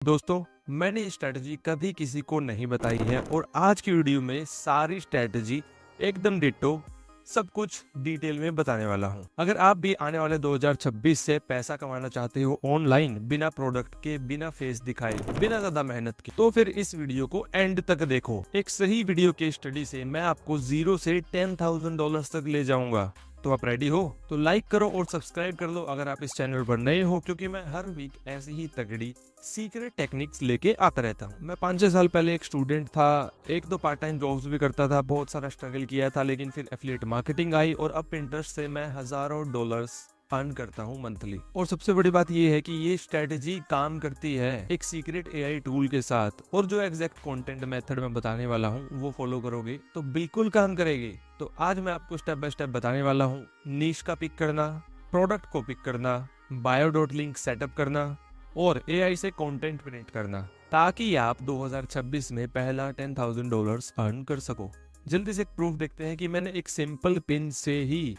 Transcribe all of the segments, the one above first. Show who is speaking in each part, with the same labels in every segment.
Speaker 1: दोस्तों, मैंने ये स्ट्रैटेजी कभी किसी को नहीं बताई है और आज की वीडियो में सारी स्ट्रैटेजी एकदम डिट्टो सब कुछ डिटेल में बताने वाला हूँ। अगर आप भी आने वाले 2026 से पैसा कमाना चाहते हो ऑनलाइन बिना प्रोडक्ट के, बिना फेस दिखाए, बिना ज्यादा मेहनत के, तो फिर इस वीडियो को एंड तक देखो। एक सही वीडियो के स्टडी से मैं आपको $0 से $10,000 तक ले जाऊंगा। तो आप रेडी हो? तो लाइक करो और सब्सक्राइब कर लो अगर आप इस चैनल पर नए हो, क्योंकि मैं हर वीक ऐसी ही तगड़ी सीक्रेट टेक्निक्स लेके आता रहता हूँ। मैं 5-6 साल पहले एक स्टूडेंट था, एक दो पार्ट टाइम जॉब्स भी करता था, बहुत सारा स्ट्रगल किया था, लेकिन फिर एफिलिएट मार्केटिंग आई और अब पिंटरेस्ट से मैं हजारों डॉलर्स अर्न करता हूँ मंथली। और सबसे बड़ी बात यह है कि ये स्ट्रेटेजी काम करती है एक सीक्रेट एआई टूल के साथ, और जो एग्जैक्ट कंटेंट मेथड मैं बताने वाला हूँ वो फॉलो करोगे तो बिल्कुल काम करेगी। तो आज मैं आपको स्टेप बाय स्टेप बताने वाला हूँ। नीश का पिक करना, प्रोडक्ट को पिक करना, बायो डॉट लिंक सेटअप करना और एआई से कंटेंट प्रिंट करना, ताकि आप 2026 में पहला $10,000 अर्न कर सको। जल्दी से एक प्रूफ देखते हैं कि मैंने एक सिंपल पिन से ही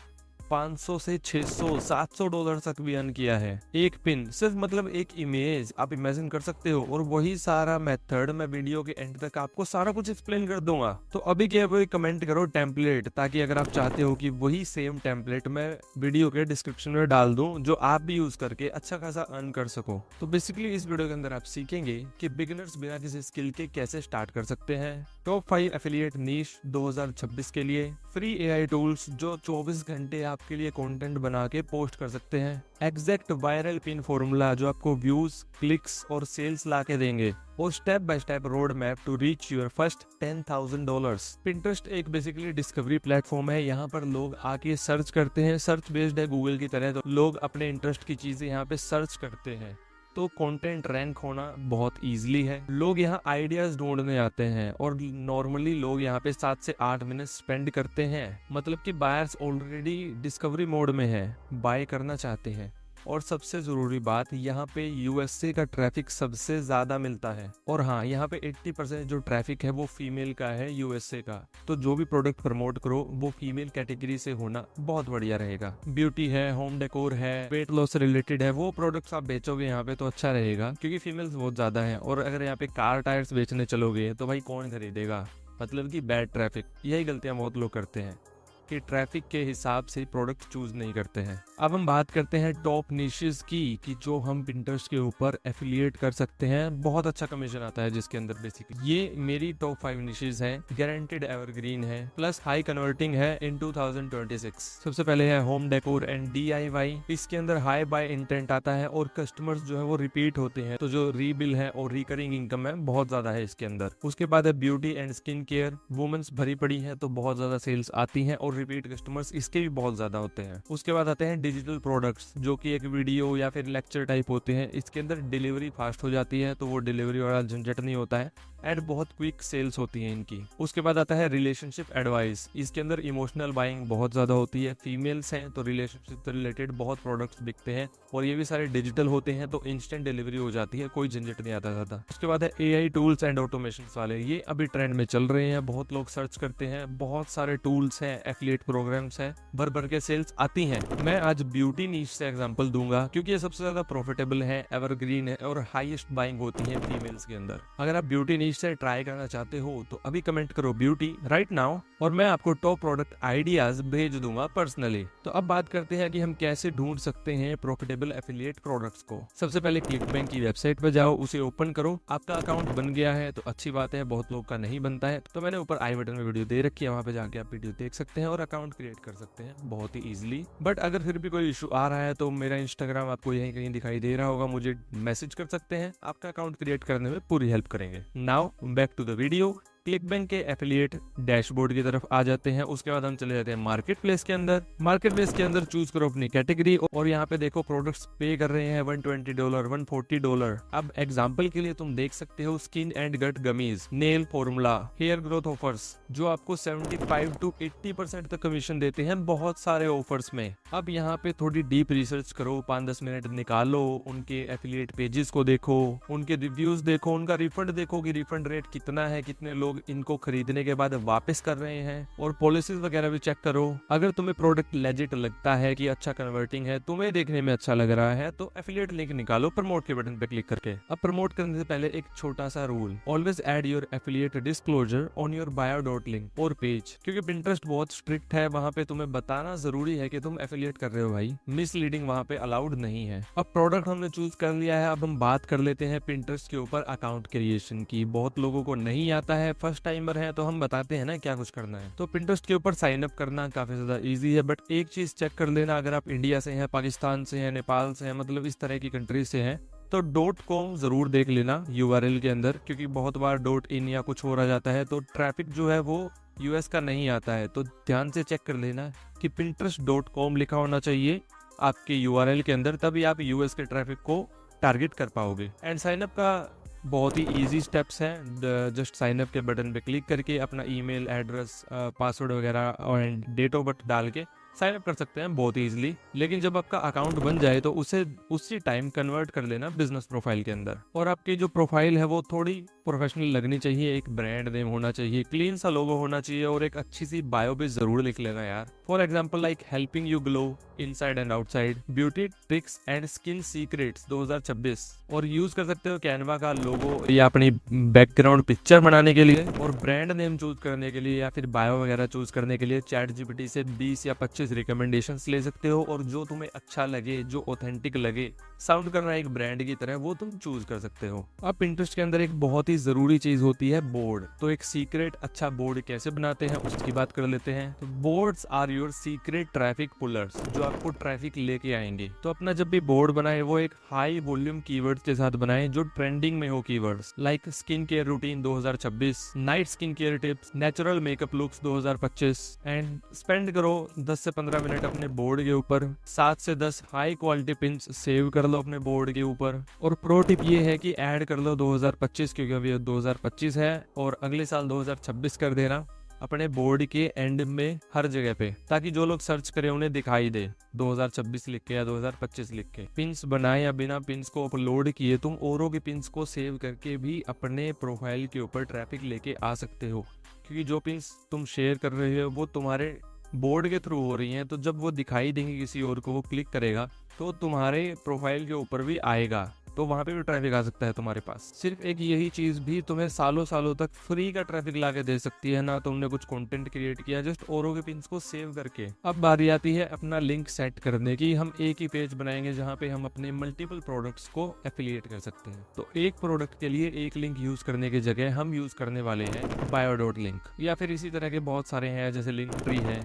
Speaker 1: 500 से 600 $700 तक भी अर्न किया है। एक पिन, सिर्फ मतलब एक इमेज आप इमेजिन कर सकते हो, और वही सारा मेथड मैं वीडियो के एंड तक आपको सारा कुछ एक्सप्लेन कर दूंगा। तो अभी क्या वो कमेंट करो टेम्पलेट, ताकि अगर आप चाहते हो कि वही सेम टेम्पलेट मैं वीडियो के डिस्क्रिप्शन में डाल दूं, जो आप भी यूज करके अच्छा खासा अर्न कर सको। तो बेसिकली इस वीडियो के अंदर आप सीखेंगे कि बिगिनर्स बिना किसी स्किल के कैसे स्टार्ट कर सकते हैं, टॉप 5 एफिलिएट नीश 2026 के लिए, फ्री एआई टूल्स जो 24 घंटे आपके लिए कंटेंट बना के पोस्ट कर सकते हैं, एग्जैक्ट वायरल पिन फॉर्मूला जो आपको व्यूज, क्लिक्स और सेल्स ला के देंगे, और step by step road map to reach your first $10,000। Pinterest एक बेसिकली डिस्कवरी प्लेटफॉर्म है। यहाँ पर लोग आके सर्च करते हैं, सर्च बेस्ड है गूगल की तरह, तो लोग अपने इंटरेस्ट की चीजें यहाँ पे सर्च करते हैं, तो कंटेंट रैंक होना बहुत इजीली है। लोग यहाँ आइडियाज ढूंढने आते हैं और नॉर्मली लोग यहाँ पे 7 से 8 मिनट स्पेंड करते हैं। मतलब कि बायर्स ऑलरेडी डिस्कवरी मोड में है, बाय करना चाहते हैं। और सबसे जरूरी बात, यहाँ पे यूएसए का ट्रैफिक सबसे ज्यादा मिलता है, और हाँ, यहाँ पे 80% जो ट्रैफिक है वो फीमेल का है, यूएसए का। तो जो भी प्रोडक्ट प्रमोट करो वो फीमेल कैटेगरी से होना बहुत बढ़िया रहेगा। ब्यूटी है, होम डेकोर है, वेट लॉस से रिलेटेड है, वो प्रोडक्ट्स आप बेचोगे यहाँ पे तो अच्छा रहेगा, क्योंकि फीमेल्स बहुत ज्यादा है। और अगर यहाँ पे कार टायर्स बेचने चलोगे तो भाई कौन खरीदेगा, मतलब कि बैड ट्रैफिक। यही गलतियां बहुत लोग करते हैं कि ट्रैफिक के हिसाब से प्रोडक्ट चूज नहीं करते हैं। अब हम बात करते हैं टॉप निशेस की, कि जो हम पिंटरेस्ट के ऊपर एफिलिएट कर सकते हैं, बहुत अच्छा कमीशन आता है जिसके अंदर बेसिकली ये मेरी टॉप 5 निशेस हैं, गारंटेड एवरग्रीन है, प्लस हाई कन्वर्टिंग है इन 2026। सबसे पहले है होम डेकोर एंड डीआईवाई। इसके अंदर हाई बाय इंटेंट आता है और कस्टमर्स जो है वो रिपीट होते हैं, तो जो रीबिल है और रिकरिंग इनकम है बहुत ज्यादा है इसके अंदर। उसके बाद है beauty and skin care, women's भरी पड़ी है तो बहुत ज्यादा सेल्स आती है और रिपीट कस्टमर्स इसके भी बहुत ज्यादा होते हैं। उसके बाद आते हैं डिजिटल प्रोडक्ट्स, जो कि एक वीडियो या फिर लेक्चर टाइप होते हैं। इसके अंदर डिलीवरी फास्ट हो जाती है, तो वो डिलीवरी वाला झंझट नहीं होता है, एंड बहुत क्विक सेल्स होती है इनकी। उसके बाद आता है रिलेशनशिप एडवाइस। इसके अंदर इमोशनल बाइंग बहुत ज्यादा होती है, फीमेल्स हैं तो रिलेशनशिप से रिलेटेड बहुत प्रोडक्ट्स बिकते हैं, और ये भी सारे डिजिटल होते हैं, तो इंस्टेंट डिलीवरी हो जाती है, कोई झंझट नहीं आता ज्यादा। उसके बाद है एआई टूल्स एंड ऑटोमेशन वाले, ये अभी ट्रेंड में चल रहे हैं, बहुत लोग सर्च करते हैं, बहुत सारे टूल्स हैं, एफिलिएट प्रोग्राम्स हैं, भर भर के सेल्स आती हैं। मैं आज ब्यूटी नीश से एग्जांपल दूंगा, क्योंकि ये सबसे ज्यादा प्रॉफिटेबल है, एवरग्रीन है और हाईएस्ट बाइंग होती है फीमेल्स के अंदर। अगर आप ब्यूटी नीश से ट्राई करना चाहते हो तो अभी कमेंट करो ब्यूटी राइट नाउ, और मैं आपको टॉप प्रोडक्ट आइडियाज भेज दूंगा पर्सनली। तो अब बात करते हैं कि हम कैसे ढूंढ सकते हैं प्रॉफिटेबल एफिलिएट प्रोडक्ट्स को। सबसे पहले क्लिकबैंक की वेबसाइट पर जाओ, उसे ओपन करो। आपका अकाउंट बन गया है तो अच्छी बात है, बहुत लोग का नहीं बनता है, तो मैंने ऊपर आई बटन में वीडियो दे रखी है, वहां पे जाके आप वीडियो देख सकते हैं और अकाउंट क्रिएट कर सकते हैं बहुत ही इजीली। बट अगर फिर भी कोई इशू आ रहा है तो मेरा इंस्टाग्राम आपको यहीं कहीं दिखाई दे रहा होगा, मुझे मैसेज कर सकते हैं, आपका अकाउंट क्रिएट करने में पूरी हेल्प करेंगे। Now back to the video. ClickBank के एफिलिएट डैशबोर्ड की तरफ आ जाते हैं। उसके बाद हम चले जाते हैं मार्केट प्लेस के अंदर। मार्केट प्लेस के अंदर चूज करो अपनी कैटेगरी, और यहाँ पे देखो प्रोडक्ट्स पे कर रहे हैं $120, $140। अब एग्जांपल के लिए तुम देख सकते हो skin and gut gummies, nail formula, hair growth offers, जो आपको 75 to 80% तक कमीशन देते हैं बहुत सारे ऑफर्स में। अब यहाँ पे थोड़ी डीप रिसर्च करो, 5-10 मिनट निकालो, उनके एफिलिएट पेजेस को देखो, उनके रिव्यूज देखो, उनका रिफंड देखो कि रिफंड रेट कितना है, कितने लोग लोग इनको खरीदने के बाद वापस कर रहे हैं, और पॉलिसीज वगैरह भी चेक करो। अगर तुम्हें प्रोडक्ट लेजिट लगता है कि अच्छा कन्वर्टिंग है, तुम्हें देखने में अच्छा लग रहा है, तो एफिलिएट लिंक निकालो प्रमोट के बटन पे क्लिक करके। अब प्रमोट करने से पहले एक छोटा सा rule, always add your affiliate disclosure on your bio.link और पेज, क्योंकि पिंटरेस्ट बहुत स्ट्रिक्ट है, वहां पे तुम्हें बताना जरूरी है कि तुम एफिलिएट कर रहे हो भाई, मिसलीडिंग वहां पे अलाउड नहीं है। अब प्रोडक्ट हमने चूज कर लिया है, अब हम बात कर लेते हैं पिंटरेस्ट के ऊपर अकाउंट क्रिएशन की। बहुत लोगों को नहीं आता है, फर्स्ट टाइमर है, तो हम बताते हैं ना क्या कुछ करना है। तो पिंटरेस्ट के ऊपर साइन अप करना काफी ज्यादा इजी है, बट एक चीज चेक कर लेना, अगर आप इंडिया से हैं, पाकिस्तान से हैं, नेपाल से हैं, मतलब इस तरह की कंट्री से हैं, तो .com जरूर देख लेना URL के अंदर, क्योंकि बहुत बार .in या कुछ हो रहा जाता है, तो ट्रैफिक जो है वो US का नहीं आता है। तो ध्यान से चेक कर लेना कि pinterest.com लिखा होना चाहिए आपके URL के अंदर, तभी आप US के ट्रैफिक को टारगेट कर पाओगे। एंड साइन अप का बहुत ही इजी स्टेप्स हैं, जस्ट साइन अप के बटन पे क्लिक करके अपना ईमेल एड्रेस, पासवर्ड वगैरह और डेट ऑफ बर्थ डाल के साइन अप कर सकते हैं बहुत इजीली। लेकिन जब आपका अकाउंट बन जाए तो उसे उसी टाइम कन्वर्ट कर लेना बिजनेस प्रोफाइल के अंदर, और आपकी जो प्रोफाइल है वो थोड़ी प्रोफेशनल लगनी चाहिए, एक ब्रांड नेम होना चाहिए, क्लीन सा लोगो होना चाहिए, और एक अच्छी सी बायो भी जरूर लिख लेना यार। For example like helping you glow inside and outside, beauty tricks and skin secrets 2026, और यूज कर सकते हो कैनवा का लोगो या अपनी बैकग्राउंड पिक्चर बनाने के लिए, और ब्रांड नेम चूज करने के लिए या फिर बायो वगैरह चूज करने के लिए ChatGPT से 20 या 25 रिकमेंडेशंस ले सकते हो, और जो तुम्हें अच्छा लगे, जो ऑथेंटिक लगे, साउंड करना एक ब्रांड की तरह, वो तुम चूज कर सकते हो। अब पिंटरेस्ट के अंदर एक बहुत ही जरूरी चीज होती है बोर्ड। तो एक सीक्रेट अच्छा बोर्ड कैसे बनाते हैं उसकी बात कर लेते हैं। तो boards are your secret traffic pullers, जो आपको ट्रैफिक लेके आएंगे। तो अपना जब भी बोर्ड बनाए वो एक हाई वॉल्यूम कीवर्ड्स के साथ बनाए, जो ट्रेंडिंग में हो keywords, like skin care routine 2026, night skin care tips, natural makeup looks 2025, and spend करो 10 से 15 मिनट अपने बोर्ड के ऊपर। 7 से 10 हाई क्वालिटी पिन्स सेव कर लो अपने बोर्ड के ऊपर। और प्रो टिप ये है कि ऐड कर लो 2025, क्योंकि अभी 2025 है, और अगले साल 2026 कर देना अपने बोर्ड के एंड में हर जगह पे, ताकि जो लोग सर्च करें उन्हें दिखाई दे 2026 लिख के या 2025 लिख के। पिन्स बनाए या बिना पिन्स को अपलोड किए तुम औरों के पिन्स को सेव करके भी अपने प्रोफाइल के ऊपर ट्रैफिक लेके आ सकते हो, क्योंकि जो पिन्स तुम शेयर कर रहे हो वो तुम्हारे बोर्ड के थ्रू हो रही हैं, तो जब वो दिखाई देंगी किसी और को, वो क्लिक करेगा तो तुम्हारे प्रोफाइल के ऊपर भी आएगा, तो वहां पे भी ट्रैफिक आ सकता है तुम्हारे पास। सिर्फ एक यही चीज भी तुम्हें सालों सालों तक फ्री का ट्रैफिक ला के दे सकती है ना। तुमने कुछ कंटेंट क्रिएट किया जस्ट औरों के पिन्स को सेव करके। अब बारी आती है अपना लिंक सेट करने की। हम एक ही पेज बनाएंगे जहाँ पे हम अपने मल्टीपल प्रोडक्ट्स को एफिलिएट कर सकते हैं। तो एक प्रोडक्ट के लिए एक लिंक यूज करने की जगह हम यूज करने वाले हैं bio.link, या फिर इसी तरह के बहुत सारे हैं जैसे लिंक ट्री है,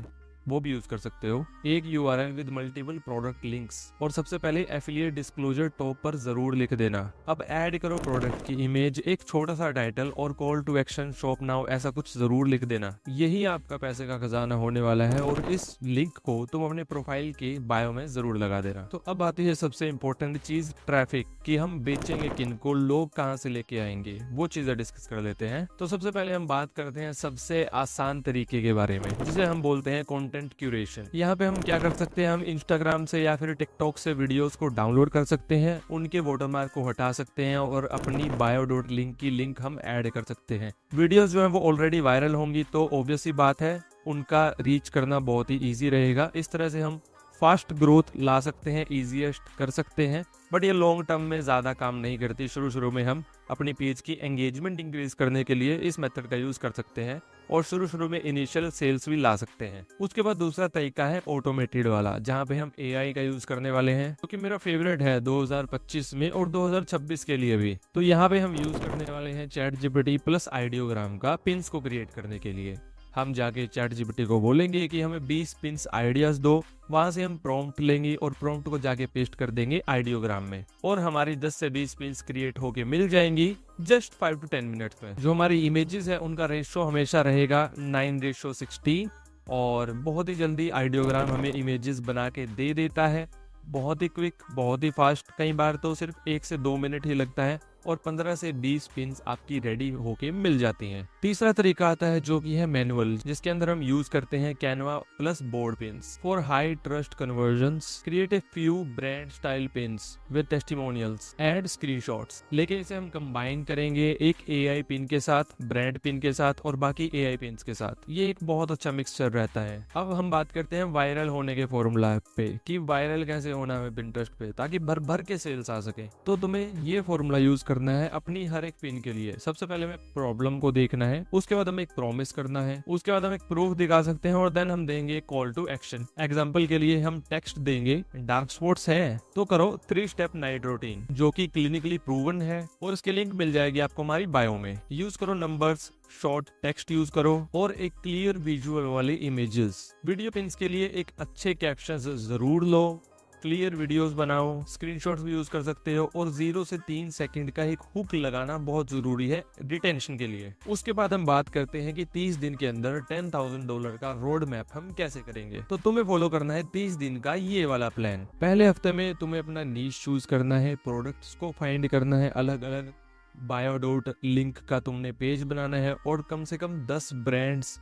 Speaker 1: वो भी यूज कर सकते हो। एक URL with multiple product links, और सबसे पहले एफिलिएट डिस्क्लोजर टॉप पर जरूर लिख देना। अब ऐड करो प्रोडक्ट की इमेज, एक छोटा सा टाइटल और call to action shop now, ऐसा कुछ जरूर लिख देना। यही आपका पैसे का खजाना होने वाला है, और इस लिंक को तुम अपने प्रोफाइल के बायो में जरूर लगा देना। तो अब आती है सबसे इंपॉर्टेंट चीज, ट्रैफिक, कि हम बेचेंगे किनको, लोग कहाँ से लेके आएंगे, वो चीजें डिस्कस कर लेते हैं। तो सबसे पहले हम बात करते हैं सबसे आसान तरीके के बारे में, जिसे हम बोलते हैं कंटेंट क्यूरेशन। यहाँ पे हम क्या कर सकते हैं, हम इंस्टाग्राम से या फिर टिकटॉक से वीडियोस को डाउनलोड कर सकते हैं, उनके वाटरमार्क को हटा सकते हैं, और अपनी bio.link की लिंक हम ऐड कर सकते हैं। वीडियोस जो है वो ऑलरेडी वायरल होंगी, तो ऑब्वियस सी बात है उनका रीच करना बहुत ही ईजी रहेगा। इस तरह से हम फास्ट ग्रोथ ला सकते हैं, इजीएस्ट कर सकते हैं, बट ये लॉन्ग टर्म में ज्यादा काम नहीं करती। शुरू में हम अपनी पेज की एंगेजमेंट इंक्रीज करने के लिए इस मेथड का यूज कर सकते हैं, और शुरू में इनिशियल सेल्स भी ला सकते हैं। उसके बाद दूसरा तरीका है ऑटोमेटेड वाला, जहाँ पे हम AI का यूज करने वाले हैं, क्योंकि मेरा फेवरेट है 2025 में और 2026 के लिए भी। तो यहाँ पे हम यूज करने वाले हैं ChatGPT प्लस आइडियोग्राम का पिन्स को क्रिएट करने के लिए। हम जाके ChatGPT को बोलेंगे कि हमें 20 पिन्स आइडियाज दो, वहां से हम प्रॉम्प्ट लेंगे और प्रॉम्प्ट को जाके पेस्ट कर देंगे आइडियोग्राम में, और हमारी 10 से 20 पिन्स क्रिएट होके मिल जाएंगी जस्ट 5 to 10 मिनट्स में। जो हमारी इमेजेस है उनका रेशो हमेशा रहेगा 9:16, और बहुत ही जल्दी आइडियोग्राम हमें इमेजेस बना के दे देता है। बहुत ही क्विक, बहुत ही फास्ट, कई बार तो सिर्फ 1 से 2 मिनट ही लगता है और 15 से 20 पिन्स आपकी रेडी होके मिल जाती हैं। तीसरा तरीका आता है जो कि है मैनुअल, जिसके अंदर हम यूज करते हैं Canva plus board pins for high trust convergence. Create a few brand style pins with testimonials and screenshots. लेकिन इसे हम कंबाइन करेंगे एक AI पिन के साथ, ब्रांड पिन के साथ और बाकी AI पिन्स के साथ। ये एक बहुत अच्छा मिक्सचर रहता है। अब हम बात करते हैं वायरल होने के फॉर्मूला पे कि वायरल कैसे होना है पिंटरेस्ट पे ताकि भर भर के सेल्स आ सके। तो तुम्हें ये फॉर्मूला यूज करना है अपनी हर एक पिन के लिए। सबसे पहले हमें प्रॉब्लम को देखना है, उसके बाद हमें एक प्रॉमिस करना है, उसके बाद हम एक प्रूफ दिखा सकते हैं और देन हम देंगे कॉल टू एक्शन। एग्जांपल के लिए हम टेक्स्ट देंगे डार्क स्पॉट्स है तो करो 3 स्टेप नाइट रूटीन, जो कि क्लिनिकली प्रूवन है और इसकी लिंक मिल जाएगी आपको हमारी बायो में। यूज करो नंबर्स, शॉर्ट टेक्स्ट यूज करो और एक क्लियर विजुअल वाले इमेजेस। वीडियो पिन्स के लिए एक अच्छे कैप्शंस जरूर लो, क्लियर वीडियोस बनाओ, स्क्रीनशॉट्स भी यूज कर सकते हो और 0 से 3 सेकंड का एक हुक लगाना बहुत जरूरी है रिटेंशन के लिए। उसके बाद हम बात करते हैं कि 30 दिन के अंदर $10,000 का रोड मैप हम कैसे करेंगे। तो तुम्हें फॉलो करना है 30 दिन का ये वाला प्लान। पहले हफ्ते में तुम्हें अपना नीश चूज करना है, प्रोडक्ट्स को फाइंड करना है, अलग अलग बायोडॉट लिंक का तुमने पेज बनाना है और कम से कम 10 ब्रांड्स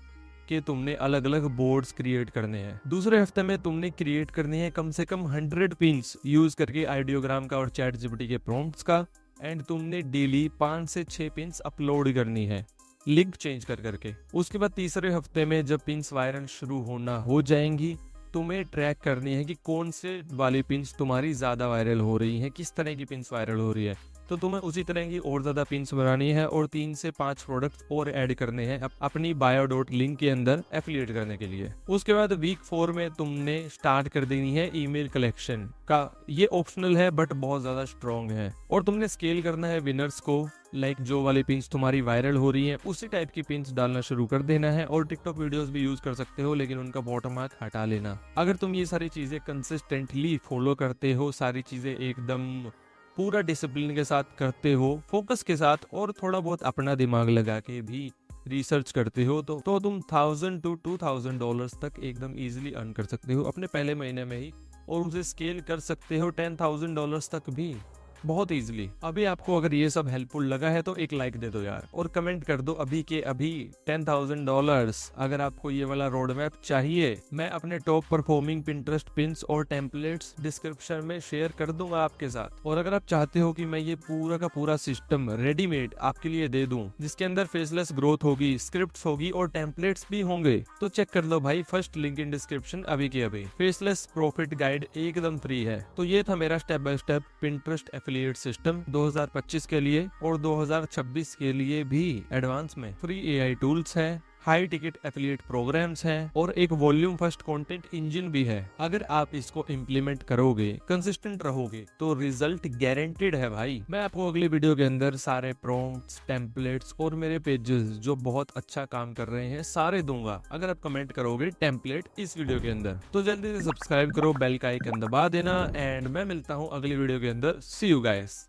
Speaker 1: के तुमने अलग अलग बोर्ड्स क्रिएट करने हैं। दूसरे हफ्ते में तुमने क्रिएट करनी है कम से कम 100 पिन्स यूज करके आइडियोग्राम का और चैट जीपीटी के प्रॉम्प्ट्स का। एंड तुमने डेली 5 से 6 पिन्स अपलोड करनी है लिंक चेंज कर करके। उसके बाद तीसरे हफ्ते में जब पिन्स वायरल शुरू होना हो जाएंगी, तुम्हें ट्रैक करनी है कि कौन से वाली पिन्स तुम्हारी ज्यादा वायरल हो रही हैं, किस तरह की पिन्स वायरल हो रही है। तो तुम्हें उसी तरह की और ज्यादा पिन्स बनानी है और 3 से 5 प्रोडक्ट्स और ऐड करने हैं अपनी बायोडॉट लिंक के अंदर एफिलिएट करने के लिए। उसके बाद वीक 4 में तुमने स्टार्ट कर देनी है ईमेल कलेक्शन का। ये ऑप्शनल है बट बहुत ज्यादा स्ट्रॉन्ग है और तुमने स्केल करना है विनर्स को। लाइक जो वाली पिन्स तुम्हारी वायरल हो रही है उसी टाइप की पिन्स डालना शुरू कर देना है। और टिकटॉक वीडियोस भी यूज कर सकते हो लेकिन उनका बॉटम मार्क हटा लेना। अगर तुम ये सारी चीजें कंसिस्टेंटली फॉलो करते हो, सारी चीजें एकदम पूरा डिसिप्लिन के साथ करते हो, फोकस के साथ और थोड़ा बहुत अपना दिमाग लगा के भी रिसर्च करते हो तो तुम $1,000 to $2,000 तक एकदम इजीली अर्न कर सकते हो अपने पहले महीने में ही। और उसे स्केल कर सकते हो $10,000 तक भी बहुत इजीली। अभी आपको अगर ये सब हेल्पफुल लगा है तो एक लाइक दे दो यार और कमेंट कर दो अभी के अभी $10,000। अगर आपको ये वाला रोड मैप चाहिए, मैं अपने टॉप परफॉर्मिंग पिंटरेस्ट पिन्स और टेम्पलेट्स डिस्क्रिप्शन में शेयर कर दूंगा आपके साथ। और अगर आप चाहते हो कि मैं ये पूरा का पूरा सिस्टम रेडीमेड आपके लिए दे दूं जिसके अंदर फेसलेस ग्रोथ होगी, स्क्रिप्ट्स होगी और टेम्पलेट्स भी होंगे, तो चेक कर लो भाई, फर्स्ट लिंक इन डिस्क्रिप्शन अभी के अभी। फेसलेस प्रॉफिट गाइड एकदम फ्री है। तो ये था मेरा step by step Pinterest affiliate system 2025 के लिए और 2026 के लिए भी एडवांस में। फ्री AI टूल्स है, हाई टिकट एफिलिएट प्रोग्राम्स हैं और एक वॉल्यूम फर्स्ट कंटेंट इंजन भी है। अगर आप इसको इम्प्लीमेंट करोगे, कंसिस्टेंट रहोगे तो रिजल्ट गारंटेड है भाई। मैं आपको अगली वीडियो के अंदर सारे प्रॉम्प्ट्स, टेम्पलेट्स और मेरे पेजेस जो बहुत अच्छा काम कर रहे हैं सारे दूंगा अगर आप कमेंट करोगे टेम्पलेट इस वीडियो के अंदर। तो जल्दी से सब्सक्राइब करो, बेल का आइकन दबा देना एंड मैं मिलता हूँ अगली वीडियो के अंदर। सी यू गाइस।